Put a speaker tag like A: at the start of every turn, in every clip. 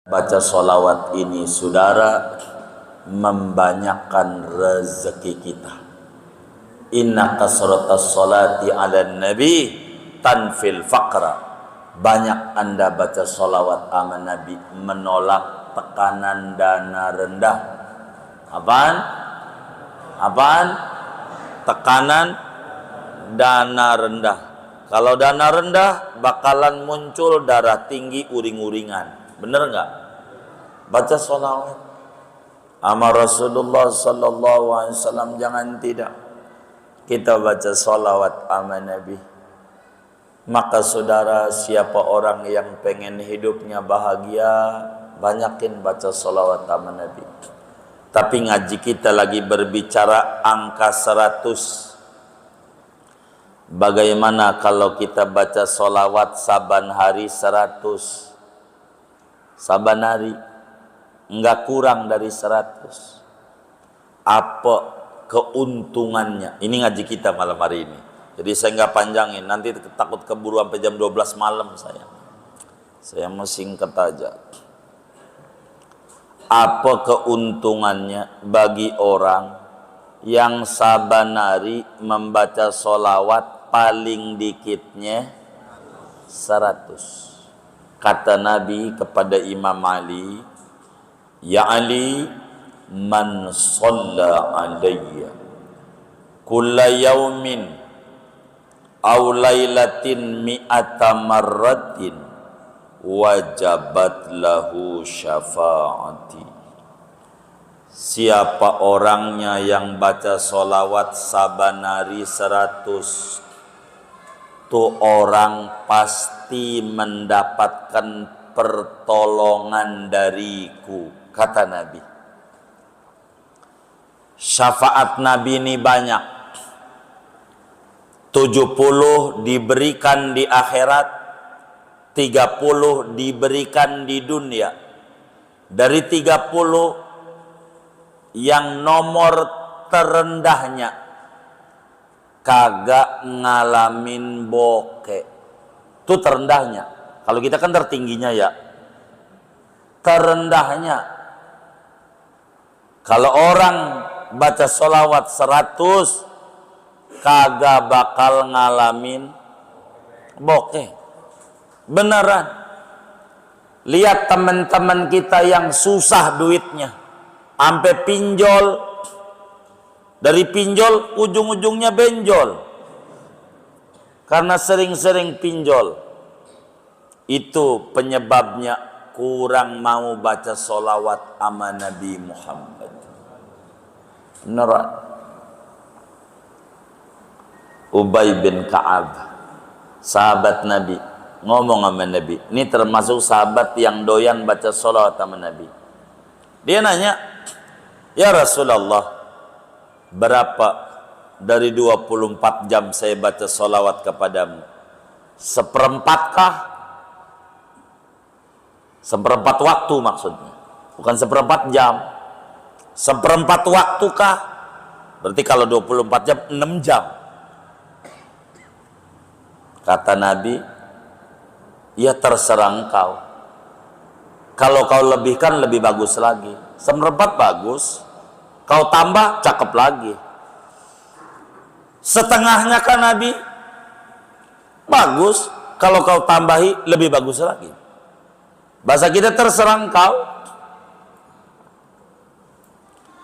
A: Baca solawat ini saudara membanyakkan rezeki kita. Inna kasratas solati ala nabi tanfil faqra. Banyak anda baca solawat sama Nabi menolak tekanan dana rendah. Apaan? Tekanan dana rendah. Kalau dana rendah bakalan muncul darah tinggi uring-uringan. Bener nggak? Baca sholawat sama Rasulullah sallallahu alaihi wasallam, jangan tidak. Kita baca sholawat sama Nabi. Maka saudara, siapa orang yang pengen hidupnya bahagia, banyakin baca sholawat sama Nabi. Tapi ngaji kita lagi berbicara angka 100. Bagaimana kalau kita baca sholawat saban hari 100? Saban hari enggak kurang dari 100. Apa keuntungannya? Ini ngaji kita malam hari ini. Jadi saya enggak panjangin, nanti takut keburu sampai jam 12 malam saya. Saya mau singkat aja. Apa keuntungannya bagi orang yang saban hari membaca sholawat paling dikitnya 100? Kata Nabi kepada Imam Ali, ya Ali, man shalla alayya kulla yaumin aw lailatin mi'ata marratin wajabat lahu syafaati. Siapa orangnya yang baca sholawat saban hari 100, tuh orang pasti mendapatkan pertolongan dariku, kata Nabi. Syafaat Nabi ini banyak. 70 diberikan di akhirat, 30 diberikan di dunia. Dari 30 yang nomor terendahnya kagak ngalamin bokeh. Itu terendahnya. Kalau kita kan tertingginya ya. Terendahnya. Kalau orang baca sholawat 100 kagak bakal ngalamin bokeh. Beneran. Lihat teman-teman kita yang susah duitnya. Sampai pinjol. Dari pinjol ujung-ujungnya benjol. Karena sering-sering pinjol. Itu penyebabnya kurang mau baca sholawat sama Nabi Muhammad. Beneran. Ubay bin Ka'ab, sahabat Nabi, ngomong sama Nabi. Ini termasuk sahabat yang doyan baca sholawat sama Nabi. Dia nanya, ya Rasulullah, berapa dari 24 jam saya baca sholawat kepadamu? Seperempat waktu maksudnya. Bukan seperempat jam. Seperempat waktu kah? Berarti kalau 24 jam, 6 jam. Kata Nabi, ya terserah engkau. Kalau kau lebihkan lebih bagus lagi. Seperempat bagus. Kau tambah, cakep lagi. Setengahnya kan Nabi? Bagus. Kalau kau tambahi, lebih bagus lagi. Bahasa kita terserah engkau.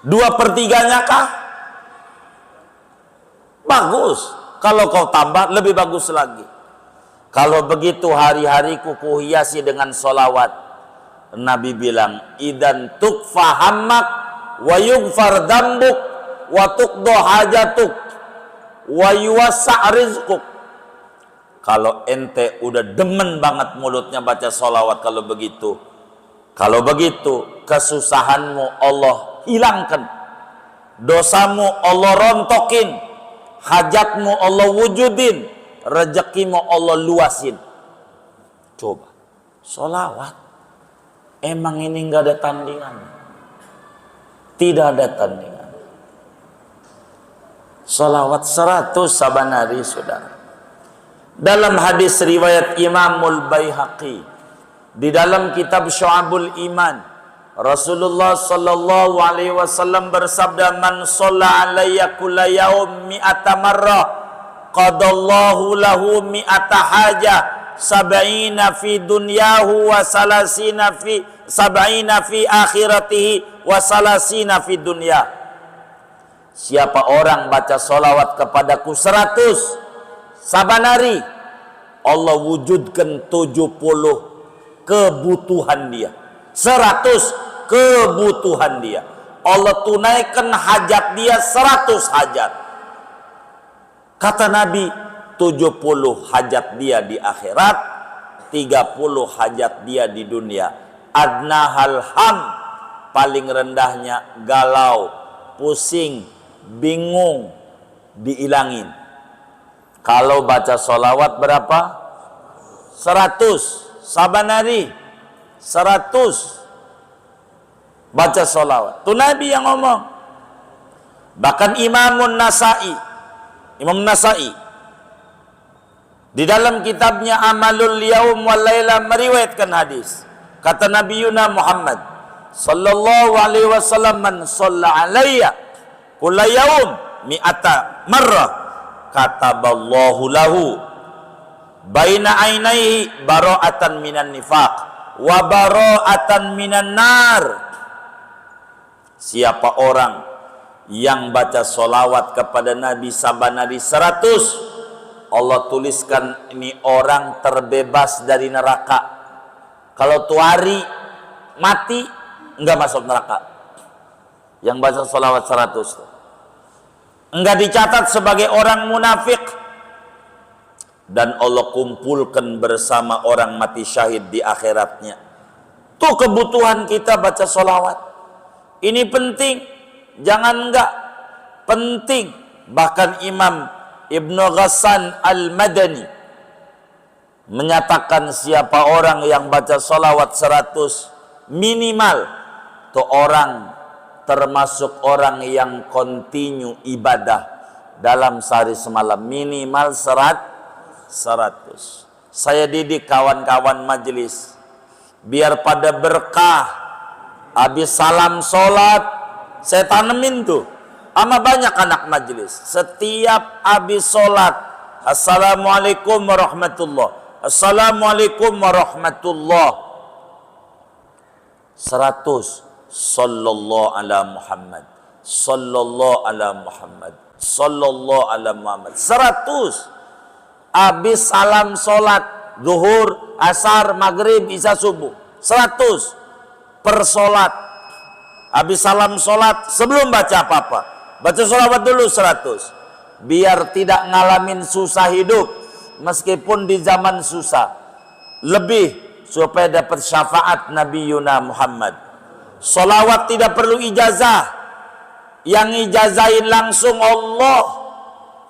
A: 2/3 kah? Bagus. Kalau kau tambah, lebih bagus lagi. Kalau begitu hari-hariku kuhiasi dengan sholawat. Nabi bilang, idan tukfahammak wa yughfar dambuk wa tuqdo hajatuk wa yuwassa' rizquk. Kalau ente udah demen banget mulutnya baca sholawat, kalau begitu kesusahanmu Allah hilangkan, dosamu Allah rontokin, hajatmu Allah wujudin, rezekimu Allah luasin. Coba sholawat. Emang ini nggak ada tandingan? Tidak ada tandingan. Sholawat 100 saban hari, saudara. Dalam hadis riwayat Imamul Baihaqi, Di dalam kitab Syu'abul Iman, Rasulullah sallallahu alaihi wasallam bersabda, "Man shalla alayya kulla yaum mi'ata marrah, qadallahu lahu mi'ata hajah, sab'ina fi dunyahu wa salasina fi akhiratihi wa salasina fi dunya." Siapa orang baca solawat kepadaku 100 saban hari, Allah wujudkan 70 kebutuhan dia. 100 kebutuhan dia. Allah tunaikan hajat dia 100 hajat. Kata Nabi, 70 hajat dia di akhirat, 30 hajat dia di dunia. Adnahal ham, paling rendahnya galau, pusing, bingung, diilangin. Kalau baca solawat berapa? 100 saban hari, 100 baca solawat. Itu Nabi yang ngomong. Bahkan Imam Nasai di dalam kitabnya Amalul Yaum wal Laila meriwayatkan hadis. Kata Nabi Yuna Muhammad sallallahu alaihi wasallam, "Man shalla alayya kulla yaum mi'ata marrah, kataballahu lahu baina ainaihi bara'atan minan nifaq wa bara'atan minan nar." Siapa orang yang baca solawat kepada Nabi saban hari 100, Allah tuliskan ini orang terbebas dari neraka. Kalau tu hari mati enggak masuk neraka. Yang baca solawat 100 enggak dicatat sebagai orang munafik. Dan Allah kumpulkan bersama orang mati syahid di akhiratnya. Tuh kebutuhan kita baca solawat. Ini penting, jangan enggak, penting. Bahkan Imam Ibnu Ghassan Al-Madani menyatakan siapa orang yang baca solawat 100 minimal, tuh orang termasuk orang yang kontinu ibadah dalam sehari semalam, minimal 100. Saya didik kawan-kawan majelis biar pada berkah. Habis salam sholat saya tanemin tuh sama banyak anak majelis. Setiap habis sholat, assalamualaikum warahmatullah, assalamualaikum warahmatullah, 100 sallallahu ala Muhammad, sallallahu ala Muhammad, sallallahu ala Muhammad, 100. Habis salam sholat zuhur, asar, maghrib, isya, subuh, 100 per sholat. Habis salam sholat, sebelum baca apa-apa, baca sholawat dulu 100. Biar tidak ngalamin susah hidup, meskipun di zaman susah. Lebih, supaya dapat syafaat Nabi Yuna Muhammad. Sholawat tidak perlu ijazah. Yang ijazahin langsung Allah.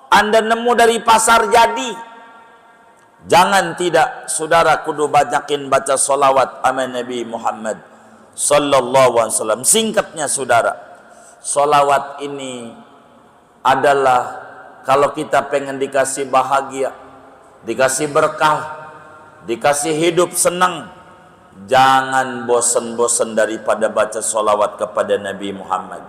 A: Anda nemu dari pasar jadi. Jangan tidak, saudara kudu banyakin baca sholawat sama Nabi Muhammad sallallahu alaihi wasallam. Singkatnya saudara, sholawat ini adalah kalau kita pengen dikasih bahagia, dikasih berkah, dikasih hidup senang, jangan bosan-bosan daripada baca sholawat kepada Nabi Muhammad.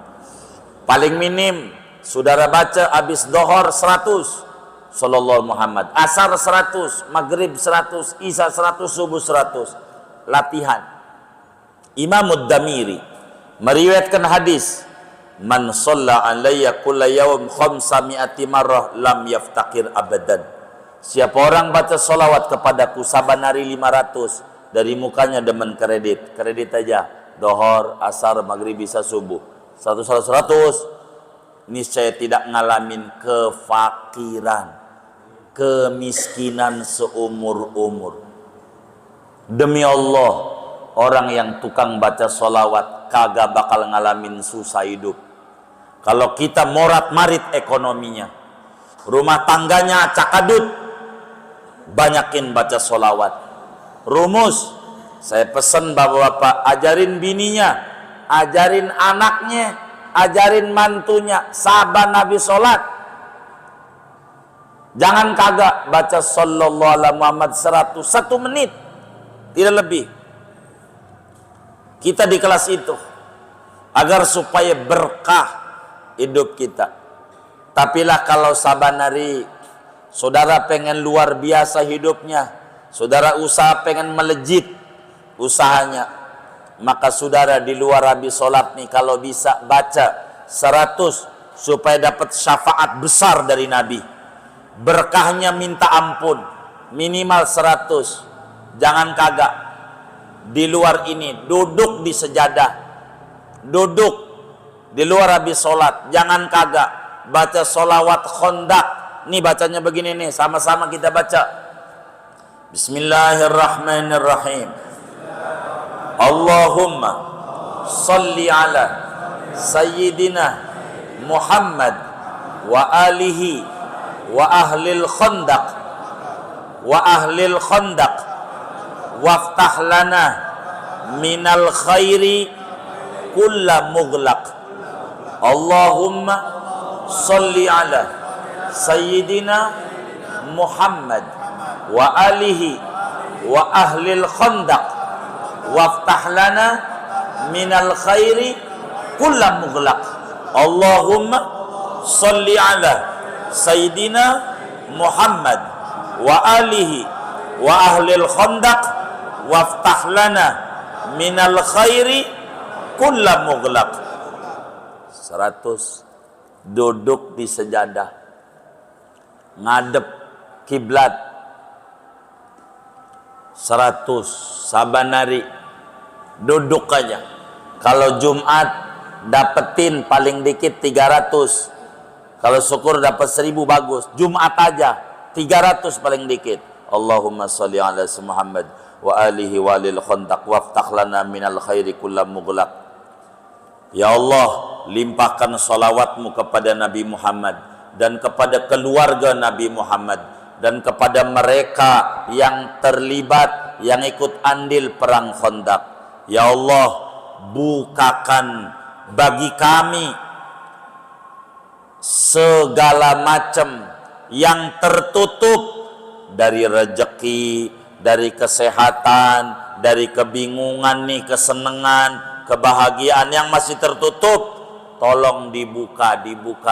A: Paling minim saudara baca habis dohor 100 sallallahu Muhammad, asar 100, maghrib 100, isya 100, subuh 100. Latihan. Imam Ad-Damiri meriwayatkan hadis, "Man shalla alayya kulla yaum khamsami'ati marrah lam yaftakir abadan." Siapa orang baca solawat kepadaku saban hari 500, dari mukanya demen kredit aja, dohor, asar, maghrib, isya, subuh, 100, niscaya tidak ngalamin kefakiran, kemiskinan seumur-umur. Demi Allah, orang yang tukang baca solawat kagak bakal ngalamin susah hidup. Kalau kita morat-marit ekonominya, rumah tangganya acak-adut, banyakin baca solawat. Rumus, saya pesan bapak-bapak, ajarin bininya, ajarin anaknya, ajarin mantunya, saban Nabi sholat. Jangan kagak baca sallallahu alaihi Muhammad 100, 1 menit, tidak lebih. Kita di kelas itu agar supaya berkah hidup kita. Tapilah kalau sabanari saudara pengen luar biasa hidupnya, saudara usaha pengen melejit usahanya, maka saudara di luar habis sholat nih kalau bisa baca 100 supaya dapat syafaat besar dari Nabi. Berkahnya minta ampun, minimal 100. Jangan kagak di luar ini duduk di sejadah, duduk di luar habis sholat, jangan kagak baca sholawat khondak. Nih bacanya begini nih, sama-sama kita baca. Bismillahirrahmanirrahim. Allahumma salli ala sayyidina Muhammad wa alihi wa ahlil khandaq wa ahlil khandaq waftah lana minal khairi kulla mughlaq. Allahumma salli ala sayyidina Muhammad wa alihi wa ahlil khandaq waftah lana minal khairi kulla mughlaq. Allahumma salli ala sayyidina Muhammad wa alihi wa ahlil khandaq waftah lana minal khairi kulla mughlaq. 100. Duduk di sejadah, ngadep kiblat. 100. Sabanari duduk aja. Kalau Jumat dapetin paling dikit 300. Kalau syukur dapat 1000 bagus. Jumat aja 300 paling dikit. Allahumma sholli ala Muhammad wa alihi wa lil khandaq waftah lana minal khairi kullam mughlaq. Ya Allah, limpahkan salawatmu kepada Nabi Muhammad dan kepada keluarga Nabi Muhammad dan kepada mereka yang terlibat, yang ikut andil perang Khandaq. Ya Allah, bukakan bagi kami segala macam yang tertutup dari rezeki, dari kesehatan, dari kebingungan nih, kesenangan, kebahagiaan yang masih tertutup, tolong dibuka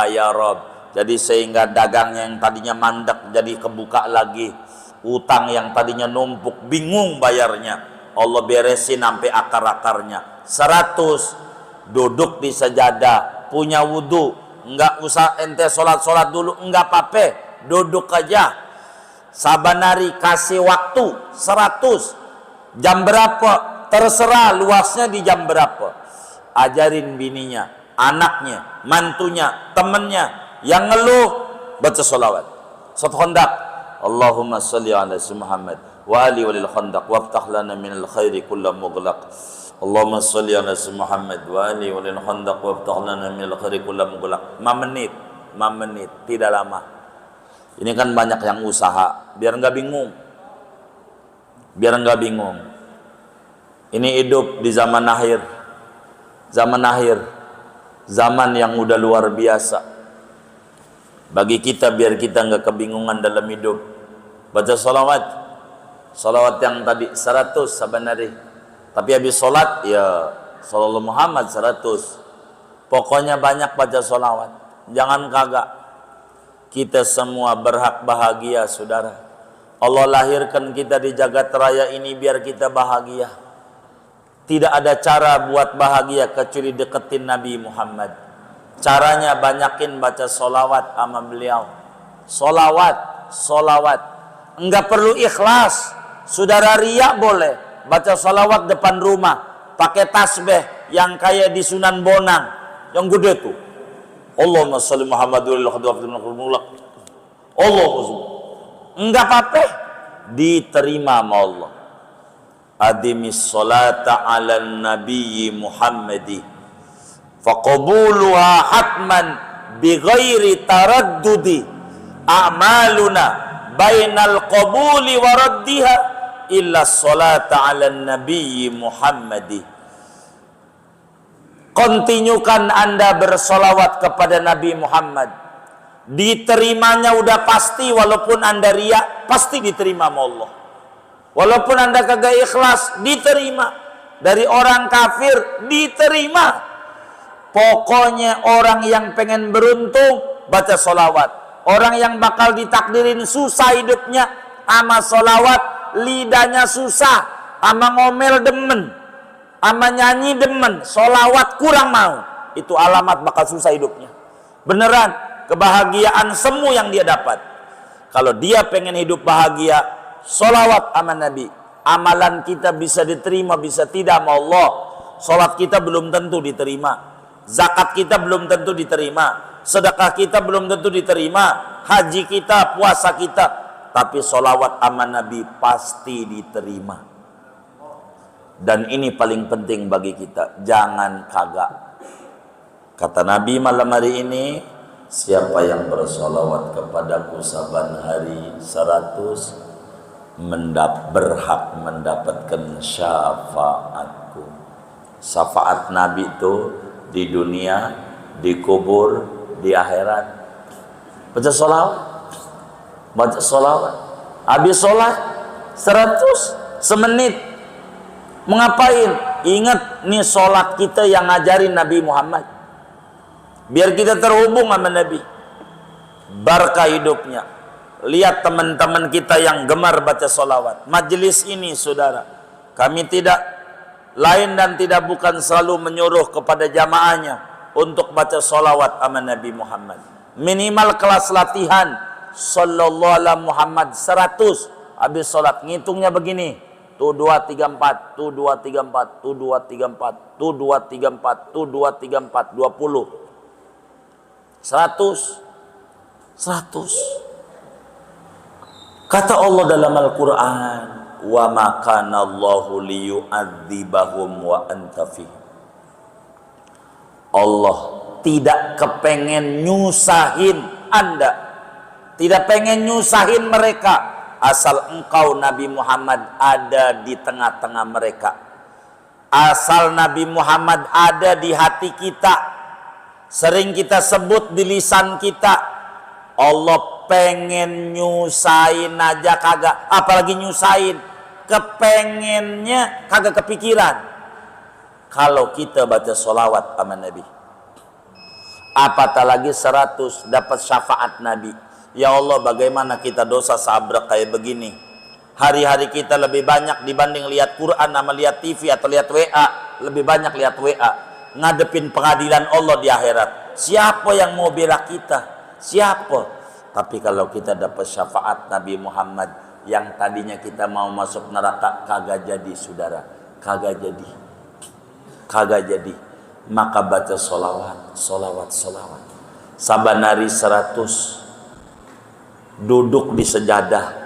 A: ya Rob. Jadi sehingga dagang yang tadinya mandek jadi kebuka lagi, utang yang tadinya numpuk bingung bayarnya, Allah beresin sampai akar-akarnya. 100. Duduk di sejadah, punya wudu, enggak usah ente sholat dulu, enggak apa-apa, duduk aja. Sabanari kasih waktu 100. Jam berapa? Terserah luasnya di jam berapa. Ajarin bininya, anaknya, mantunya, temennya yang ngeluh, baca sholawat. Satu khandaq. Allahumma sholli ala Muhammad wa ali walil khandaq waftah lana minal khairi kullam mughlaq. Allahumma sholli ala Muhammad wa ali walil khandaq waftah lana minal khairi kullam mughlaq. 5 menit, tidak lama. Ini kan banyak yang usaha biar enggak bingung. Ini hidup di zaman akhir, zaman yang udah luar biasa. Bagi kita biar kita nggak kebingungan dalam hidup, baca salawat yang tadi 100 sabanari. Tapi habis sholat ya sallallahu Muhammad 100. Pokoknya banyak baca salawat, jangan kagak. Kita semua berhak bahagia, saudara. Allah lahirkan kita di jagat raya ini biar kita bahagia. Tidak ada cara buat bahagia kecuali deketin Nabi Muhammad. Caranya banyakin baca solawat sama beliau. Solawat. Enggak perlu ikhlas. Saudara riya boleh. Baca solawat depan rumah. Pakai tasbih yang kayak di Sunan Bonang. Yang gede tuh. Allahumma sholli Muhammad wa Allahumma. Enggak apa-apa. Diterima sama Allah. Adimis salata ala nabiyyi Muhammadi faqabuluha hatman bighairi taraddudi a'maluna bainal qabuli wa raddiha illa salata ala nabiyyi Muhammadi. Kontinyukan Anda bersolawat kepada Nabi Muhammad, diterimanya udah pasti. Walaupun Anda riya, pasti diterima sama Allah. Walaupun Anda kagak ikhlas, diterima. dari orang kafir diterima. Pokoknya orang yang pengen beruntung baca solawat. Orang yang bakal ditakdirin susah hidupnya ama solawat, lidahnya susah, ama ngomel demen, ama nyanyi demen, solawat kurang mau, itu alamat bakal susah hidupnya. Beneran, kebahagiaan semu yang dia dapat. Kalau dia pengen hidup bahagia, solawat sama Nabi. Amalan kita bisa diterima, bisa tidak sama Allah. Sholat kita belum tentu diterima. Zakat kita belum tentu diterima. Sedekah kita belum tentu diterima. Haji kita, puasa kita. Tapi solawat sama Nabi pasti diterima. Dan ini paling penting bagi kita. Jangan kagak. Kata Nabi malam hari ini, siapa yang bersolawat kepadaku saban hari 100 berhak mendapatkan syafaatku. Syafaat Nabi itu di dunia, di kubur, di akhirat. Baca solawat, baca solawat. Habis sholat 100 semenit. Mengapain? Ingat nih sholat kita yang ngajarin Nabi Muhammad. Biar kita terhubung sama Nabi. Barkah hidupnya. Lihat teman-teman kita yang gemar baca solawat. Majelis ini saudara, kami tidak lain dan tidak bukan selalu menyuruh kepada jamaahnya untuk baca solawat sama Nabi Muhammad. Minimal kelas latihan sallallahu alaihi Muhammad 100. Habis sholat ngitungnya begini, tu 2 3 4, tu 2 3 4, tu 2 3 4, tu 2 3 4, tu 2 3 4, 20. 100. Kata Allah dalam Al-Quran, wa ma kana Allahu liyu'adzibahum wa anta fihim. Allah tidak kepengen nyusahin Anda, tidak pengen nyusahin mereka, asal engkau Nabi Muhammad ada di tengah-tengah mereka. Asal Nabi Muhammad ada di hati kita, sering kita sebut di lisan kita. Allah pengen nyusahin aja kagak, apalagi nyusahin. Kepengennya kagak kepikiran. Kalau kita baca solawat sama Nabi, apatah lagi 100 dapat syafaat Nabi. Ya Allah, bagaimana kita dosa sabrek kayak begini. Hari-hari kita lebih banyak dibanding lihat Quran sama lihat TV atau lihat WA. Lebih banyak lihat WA. Ngadepin pengadilan Allah di akhirat. Siapa yang mau bela kita? Siapa? Tapi kalau kita dapat syafaat Nabi Muhammad, yang tadinya kita mau masuk neraka, kagak jadi saudara. Kagak jadi. Kagak jadi. Maka baca solawat, solawat, solawat. Saban hari 100. Duduk di sejadah.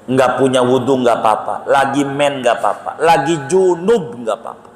A: Nggak punya wudhu nggak apa-apa. Lagi men nggak apa-apa. Lagi junub nggak apa-apa.